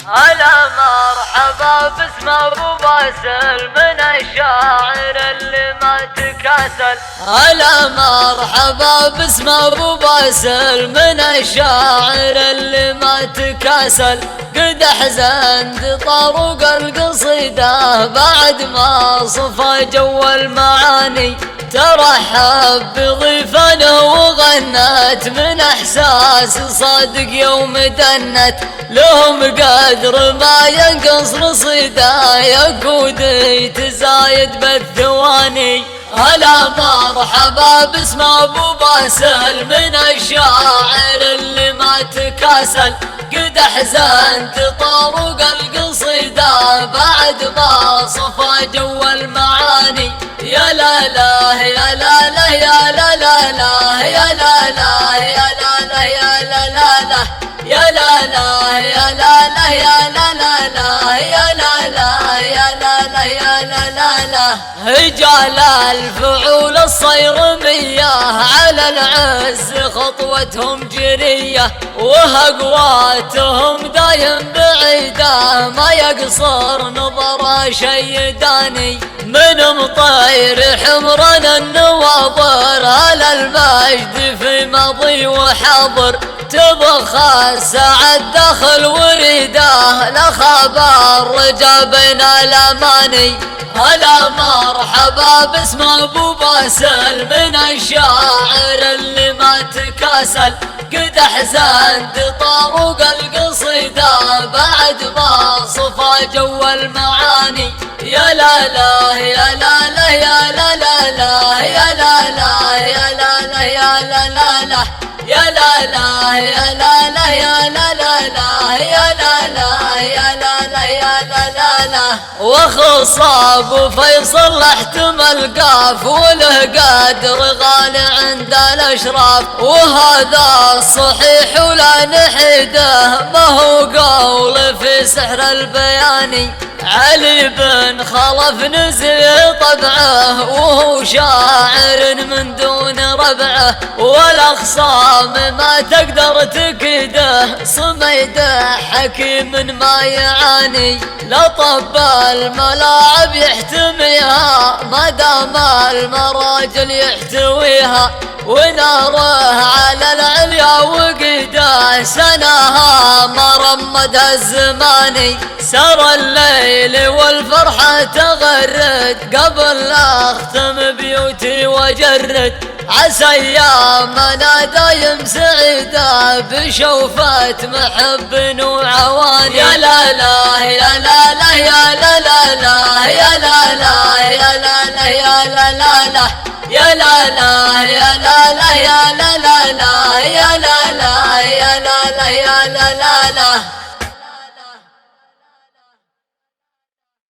هلا مرحبا باسم ابو باسل من الشاعر اللي ما تكاسل. هلا مرحبا باسم ابو باسل من الشاعر اللي ما تكاسل. قد حزنت طرق القصيدة بعد ما صفى جو المعاني، ترحب بضيفنا وغنت من احساس صادق يوم دنت. لهم قدر ما ينقص رصيده يقود يتزايد بالثواني. هلا مرحبا باسم ابو باسل من الشاعر اللي ما تكاسل. قد حزنت طرق القصيدة بعد ما صفى جو المعاني. يا لا لا يا لا لا يا لا لا لا يا لا لا يا لا لا يا لا لا لا يا لا لا يا لا لا يا لا لا لا يا لا لا يا لا لا يا لا لا لا. رجال الفعول الصير مياه على العز خطوتهم جرية، وهقواتهم دايم بعيدة ما يقصر نظر شيداني. من مطير حمران النواظر على المجد في ماضي وحاضر، تبخ السعد دخل وريده لخبر رجا بين الاماني. هلا مرحبا باسم ابو باسل من الشاعر اللي ما تكاسل. قد حزنت طرق القصيدة بعد ما صفى جو المعاني. يا لا لا يا لا لا يا لا لا لا يا لا لا يا لا لا يا لا لا لا يا لا لا يا لا لا يا لا لا لا يا لا لا يا لا لا يا لا لا لا. وخص ابو فيصل احتمل قاف وله قدر غالي عند الاشراف، وهذا صحيح ولا نحيده ما هو قول في سحر البياني. علي بن خلف نزل طبعه وهو شاعر من دون ربعه، والاخصام ما تقدر تكده صميده حكيم ما يعاني. لطب الملاعب يحتميها ما دام المراجل يحتويها، وناره على العليا وقده سناها مرمدها الزماني. سرى الليل والفرحة تغرد قبل لا اختم بيوتي وجرد، عسى ايامنا دايم سعيدة بشوفة محب وعواني. يا لا لا يا لا لا يا لا لا لا يا لا لا يا لا لا يا لا لا لا يا لا لا يا لا لا يا لا لا لا يا لا لا يا لا لا يا لا لا لا.